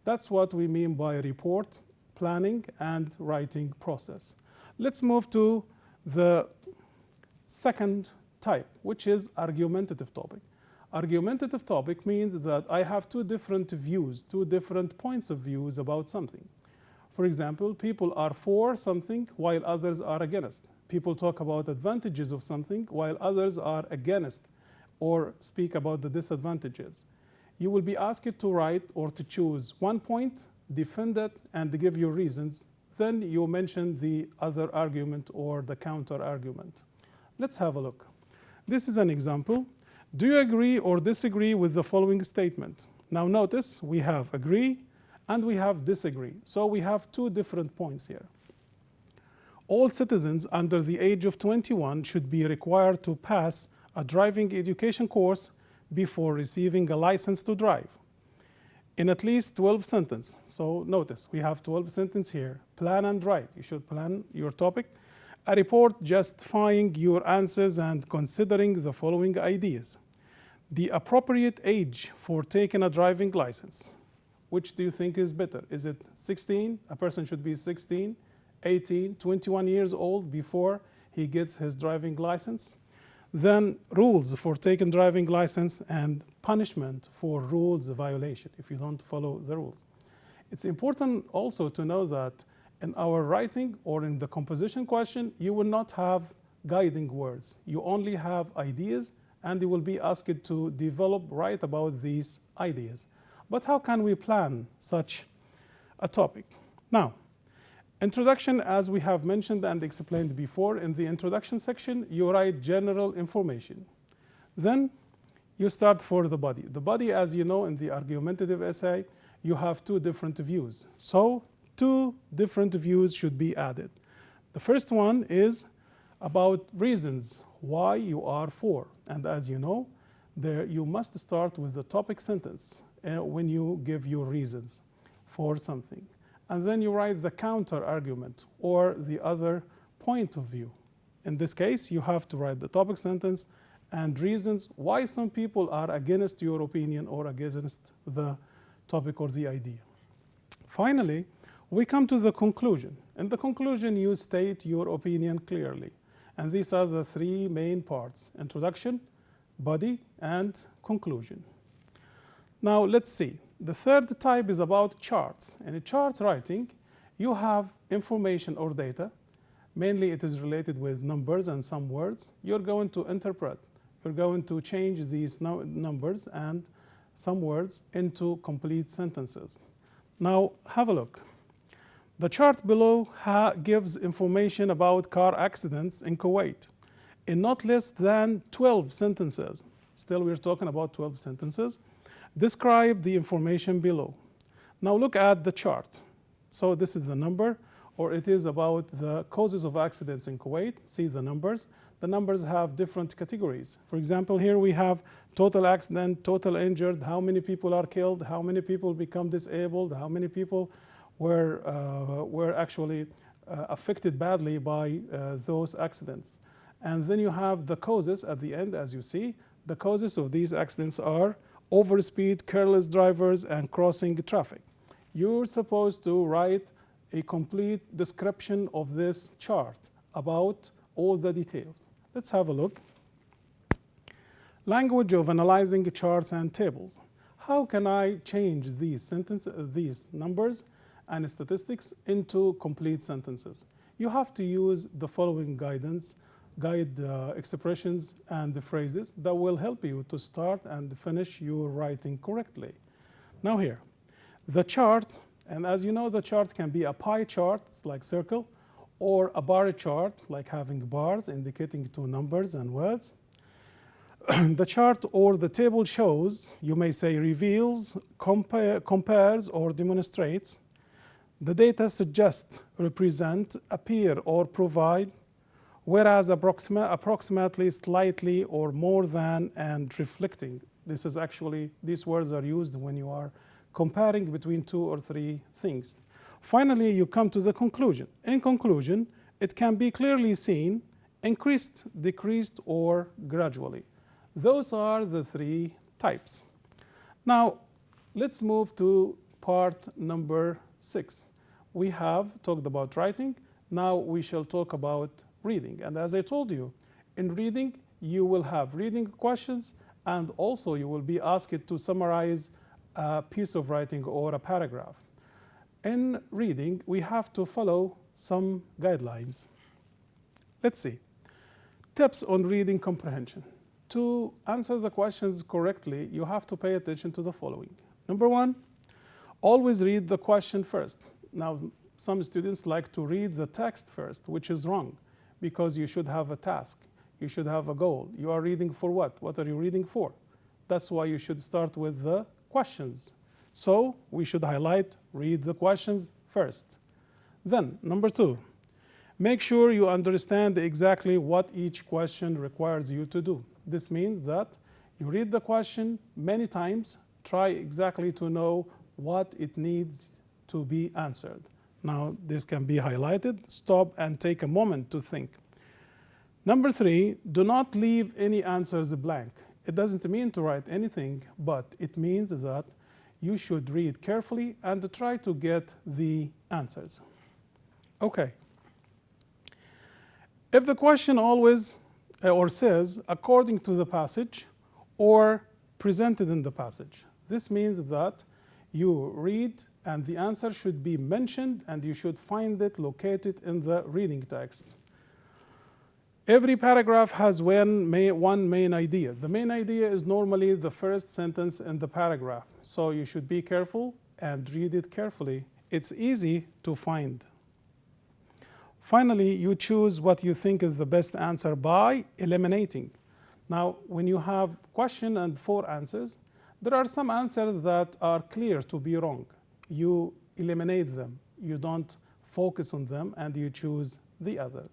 That's what we mean by report, planning, and writing process. Let's move to the second type, which is argumentative topic. Argumentative topic means that I have two different views, two different points of views about something. For example, people are for something while others are against. People talk about advantages of something while others are against or speak about the disadvantages. You will be asked to write or to choose one point, defend it, and give your reasons. Then you mention the other argument or the counter argument. Let's have a look. This is an example. Do you agree or disagree with the following statement? Now notice we have agree and we have disagree. So we have two different points here. All citizens under the age of 21 should be required to pass a driving education course before receiving a license to drive. In at least 12 sentences. So notice, we have 12 sentences here. Plan and write. You should plan your topic. A report justifying your answers and considering the following ideas. The appropriate age for taking a driving license. Which do you think is better? Is it 16? A person should be 16, 18, 21 years old before he gets his driving license. Then rules for taking driving license and punishment for rules violation if you don't follow the rules. It's important also to know that in our writing or in the composition question, you will not have guiding words. You only have ideas and you will be asked to develop, write about these ideas. But how can we plan such a topic? Now, introduction, as we have mentioned and explained before, in the introduction section, you write general information. Then you start for the body. The body, as you know, in the argumentative essay, you have two different views. So two different views should be added. The first one is about reasons why you are for. And as you know, there you must start with the topic sentence when you give your reasons for something. And then you write the counter argument or the other point of view. In this case, you have to write the topic sentence and reasons why some people are against your opinion or against the topic or the idea. Finally, we come to the conclusion. In the conclusion, you state your opinion clearly. And these are the three main parts: introduction, body, and conclusion. Now let's see. The third type is about charts. In a chart writing, you have information or data. Mainly it is related with numbers and some words. You're going to interpret. You're going to change these numbers and some words into complete sentences. Now have a look. The chart below gives information about car accidents in Kuwait in not less than 12 sentences. Still, we're talking about 12 sentences. Describe the information below. Now look at the chart. So this is the number, or it is about the causes of accidents in Kuwait. See the numbers. The numbers have different categories. For example, here we have total accident, total injured, how many people are killed, how many people become disabled, how many people were actually affected badly by those accidents. And then you have the causes at the end, as you see. The causes of these accidents are overspeed, careless drivers, and crossing traffic. You're supposed to write a complete description of this chart about all the details. Let's have a look. Language of analyzing charts and tables. How can I change these these numbers and statistics into complete sentences? You have to use the following guide expressions and the phrases that will help you to start and finish your writing correctly. Now here, the chart, and as you know, the chart can be a pie chart, it's like circle, or a bar chart, like having bars indicating two numbers and words. The chart or the table shows, you may say reveals, compares, or demonstrates. The data suggest, represent, appear, or provide, whereas approximately, slightly, or more than, and reflecting. This is actually, these words are used when you are comparing between two or three things. Finally, you come to the conclusion. In conclusion, it can be clearly seen, increased, decreased, or gradually. Those are the three types. Now, let's move to part number 6. We have talked about writing. Now we shall talk about reading. And as I told you, in reading, you will have reading questions, and also you will be asked to summarize a piece of writing or a paragraph. In reading, we have to follow some guidelines. Let's see. Tips on reading comprehension. To answer the questions correctly, you have to pay attention to the following. Number 1, always read the question first. Now, some students like to read the text first, which is wrong, because you should have a task. You should have a goal. You are reading for what? What are you reading for? That's why you should start with the questions. So we should highlight, read the questions first. Then, number 2, make sure you understand exactly what each question requires you to do. This means that you read the question many times, try exactly to know what it needs to be answered. Now, this can be highlighted, stop and take a moment to think. Number 3, do not leave any answers blank. It doesn't mean to write anything, but it means that you should read carefully and try to get the answers. Okay. If the question always or says according to the passage or presented in the passage, this means that you read and the answer should be mentioned and you should find it located in the reading text. Every paragraph has one main idea. The main idea is normally the first sentence in the paragraph. So you should be careful and read it carefully. It's easy to find. Finally, you choose what you think is the best answer by eliminating. Now, when you have question and 4 answers, there are some answers that are clear to be wrong. You eliminate them. You don't focus on them and you choose the others.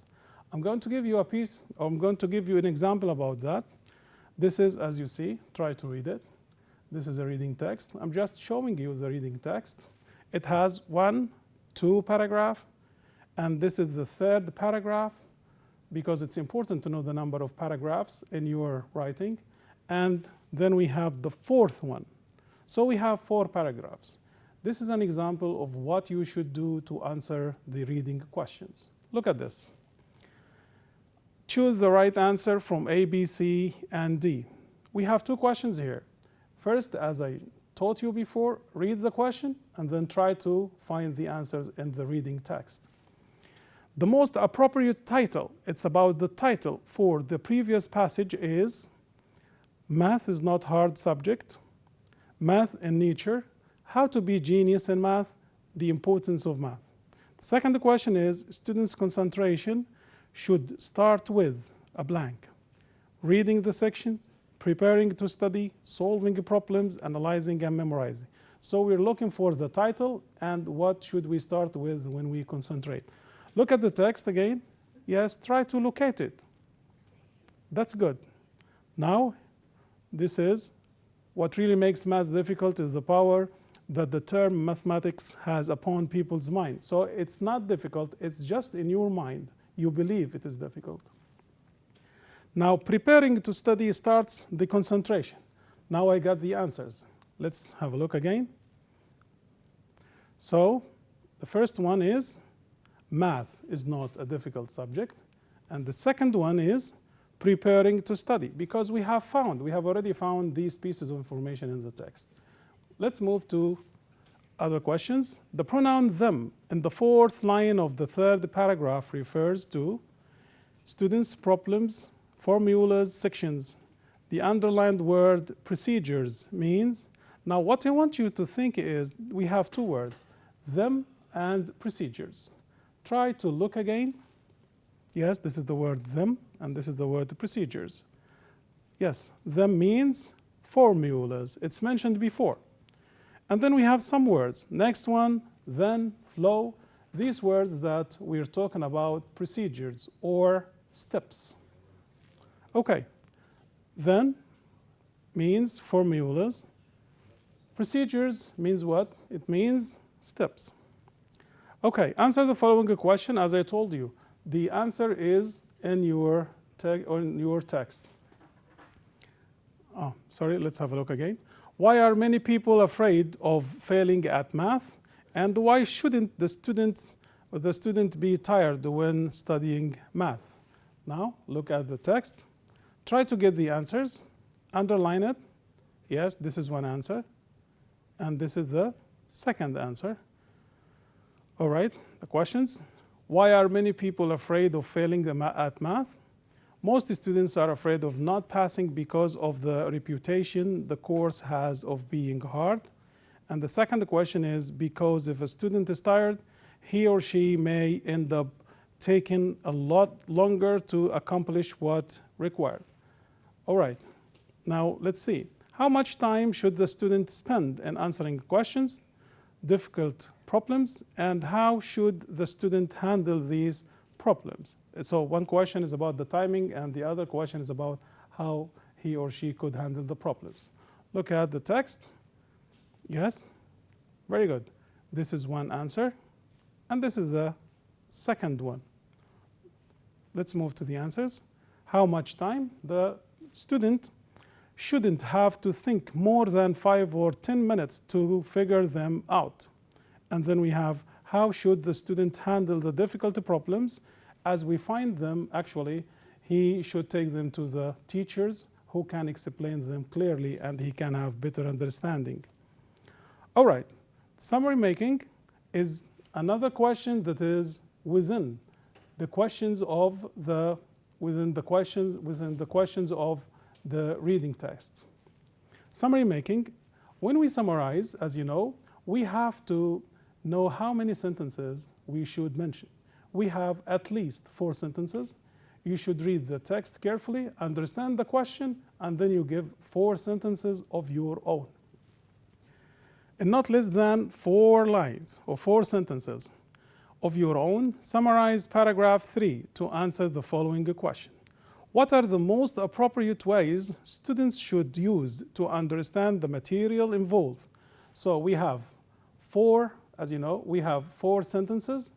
I'm going to give you an example about that. This is, as you see, try to read it. This is a reading text. I'm just showing you the reading text. It has 1, 2 paragraphs, and this is the 3rd paragraph, because it's important to know the number of paragraphs in your writing. And then we have the 4th one. So we have 4 paragraphs. This is an example of what you should do to answer the reading questions. Look at this. Choose the right answer from A, B, C, and D. We have 2 questions here. First, as I taught you before, read the question and then try to find the answers in the reading text. The most appropriate title, it's about the title for the previous passage, is Math is Not Hard Subject, Math in Nature, How to Be Genius in Math, The Importance of Math. The second question is students' concentration should start with a blank. Reading the section, preparing to study, solving problems, analyzing and memorizing. So we're looking for the title and what should we start with when we concentrate. Look at the text again. Yes, try to locate it. That's good. Now, this is what really makes math difficult is the power that the term mathematics has upon people's mind. So it's not difficult, it's just in your mind. You believe it is difficult. Now, preparing to study starts the concentration. Now I got the answers. Let's have a look again. So, the first one is math is not a difficult subject. And the second one is preparing to study, because we have already found these pieces of information in the text. Let's move to other questions. The pronoun them in the fourth line of the third paragraph refers to students' problems, formulas, sections. The underlined word procedures means, now what I want you to think is, we have two words, them and procedures. Try to look again. Yes, this is the word them, and this is the word procedures. Yes, them means formulas. It's mentioned before. And then we have some words. Next one, then, flow. These words that we're talking about, procedures or steps. Okay, then means formulas. Procedures means what? It means steps. Okay, answer the following question. As I told you, the answer is in your text. Oh, sorry, let's have a look again. Why are many people afraid of failing at math? And why shouldn't the student be tired when studying math? Now, look at the text. Try to get the answers. Underline it. Yes, this is one answer. And this is the second answer. All right, the questions. Why are many people afraid of failing at math? Most students are afraid of not passing because of the reputation the course has of being hard. And the second question is because if a student is tired, he or she may end up taking a lot longer to accomplish what's required. All right, now let's see. How much time should the student spend in answering questions, difficult problems, and how should the student handle these problems? So one question is about the timing, and the other question is about how he or she could handle the problems. Look at the text. Yes, very good. This is one answer, and this is the second one. Let's move to the answers. How much time? The student shouldn't have to think more than 5 or 10 minutes to figure them out. And then we have, how should the student handle the difficult problems? As we find them, actually, he should take them to the teachers who can explain them clearly, and he can have better understanding. All right, summary making is another question that is within the questions of the questions of the reading text. Summary making, when we summarize, as you know, we have to know how many sentences we should mention. We have at least 4 sentences. You should read the text carefully, understand the question, and then you give 4 sentences of your own. In not less than 4 lines or 4 sentences of your own, summarize paragraph 3 to answer the following question. What are the most appropriate ways students should use to understand the material involved? So we have 4, as you know, we have 4 sentences,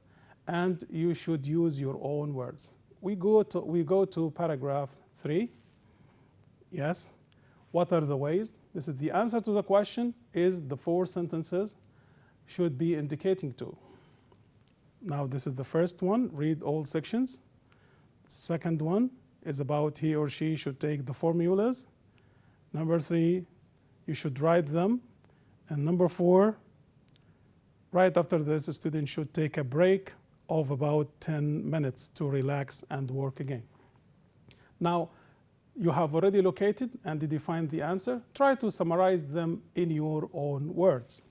and you should use your own words. We go to paragraph 3. Yes. What are the ways? This is the answer to the question, is the 4 sentences should be indicating to. Now this is the first one, read all sections. Second one is about he or she should take the formulas. Number 3, you should write them. And number 4, right after this, a student should take a break of about 10 minutes to relax and work again. Now, you have already located and defined the answer. Try to summarize them in your own words.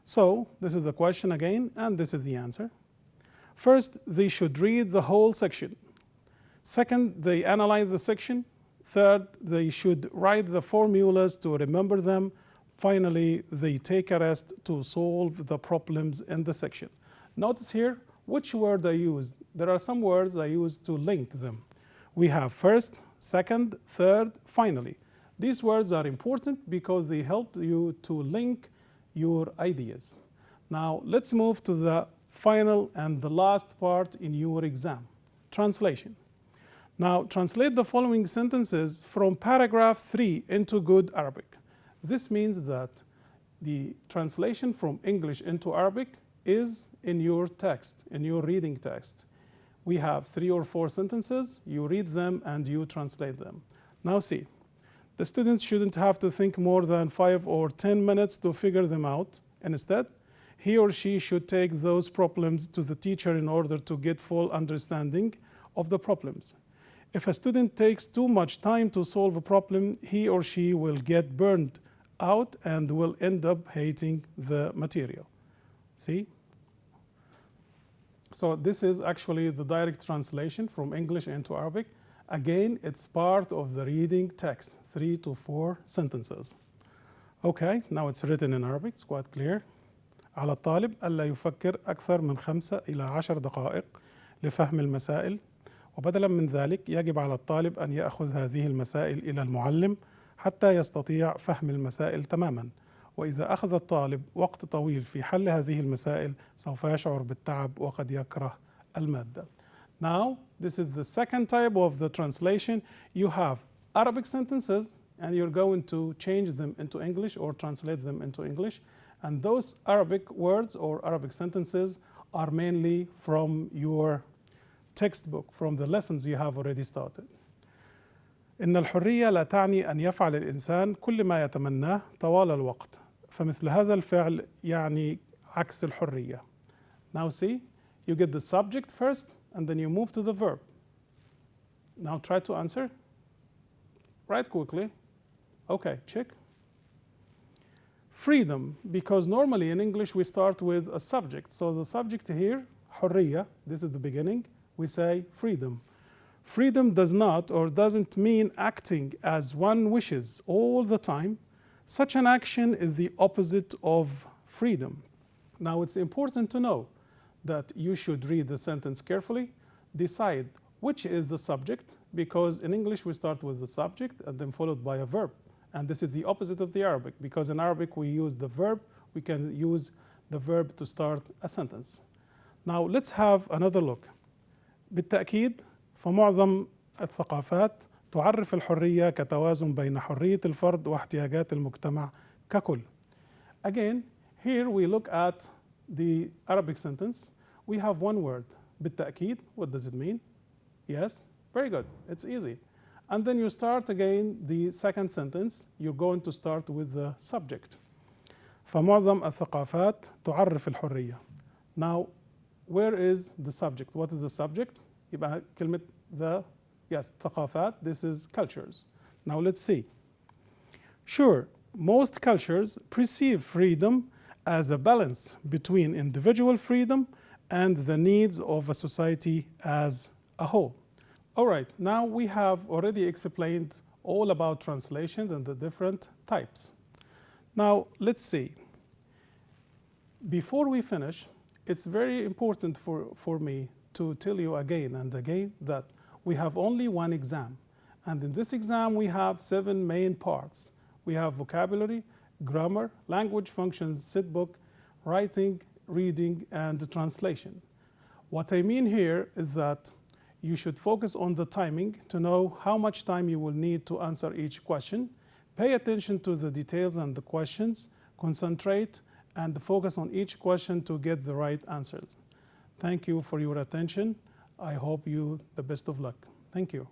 So, this is the question again, and this is the answer. First, they should read the whole section. Second, they analyze the section. Third, they should write the formulas to remember them. Finally, they take a rest to solve the problems in the section. Notice here which word I used. There are some words I used to link them. We have first, second, third, finally. These words are important because they help you to link your ideas. Now, let's move to the final and the last part in your exam, translation. Now, translate the following sentences from paragraph 3 into good Arabic. This means that the translation from English into Arabic is in your text, in your reading text. We have 3 or 4 sentences, you read them and you translate them. Now see, the students shouldn't have to think more than 5 or 10 minutes to figure them out. Instead, he or she should take those problems to the teacher in order to get full understanding of the problems. If a student takes too much time to solve a problem, he or she will get burned out and will end up hating the material. See? So this is actually the direct translation from English into Arabic. Again, it's part of the reading text, 3 to 4 sentences. Okay, now it's written in Arabic, it's quite clear. على الطالب ألا يفكر أكثر من 5 إلى 10 دقائق لفهم المسائل، وبدلا من ذلك يجب على الطالب أن يأخذ هذه المسائل إلى المعلم حتى يستطيع فهم المسائل تماما. وإذا أخذ الطالب وقت طويل في حل هذه المسائل سوف يشعر بالتعب وقد يكره المادة. Now, this is the second type of the translation. You have Arabic sentences and you're going to change them into English or translate them into English. And those Arabic words or Arabic sentences are mainly from your textbook, from the lessons you have already started. إن الحرية لا تعني أن يفعل الإنسان كل ما يتمناه طوال الوقت، فمثل هذا الفعل يعني عكس الحرية. Now see, you get the subject first and then you move to the verb. Now try to answer. Write quickly. Okay, check. Freedom, because normally in English we start with a subject. So the subject here, حرية, this is the beginning, we say freedom. Freedom does not or doesn't mean acting as one wishes all the time. Such an action is the opposite of freedom. Now it's important to know that you should read the sentence carefully, decide which is the subject, because in English we start with the subject and then followed by a verb. And this is the opposite of the Arabic, because in Arabic we use the verb, we can use the verb to start a sentence. Now let's have another look. بالتأكيد فمعظم الثقافات تعرف الحرية كتوازن بين حرية الفرد واحتياجات المجتمع ككل. Again, here we look at the Arabic sentence. We have one word, بالتأكيد. What does it mean? Yes, very good, it's easy. And then you start again the second sentence, you're going to start with the subject. فمعظم الثقافات تعرف الحرية. Now, where is the subject? What is the subject? يبقى كلمة the, yes, ثقافات, this is cultures. Now let's see. Sure, most cultures perceive freedom as a balance between individual freedom and the needs of a society as a whole. All right, now we have already explained all about translation and the different types. Now let's see. Before we finish, it's very important for me to tell you again and again that we have only one exam. And in this exam we have 7 main parts. We have vocabulary, grammar, language functions, sit book, writing, reading, and translation. What I mean here is that you should focus on the timing to know how much time you will need to answer each question. Pay attention to the details and the questions, concentrate, and focus on each question to get the right answers. Thank you for your attention. I hope you the best of luck. Thank you.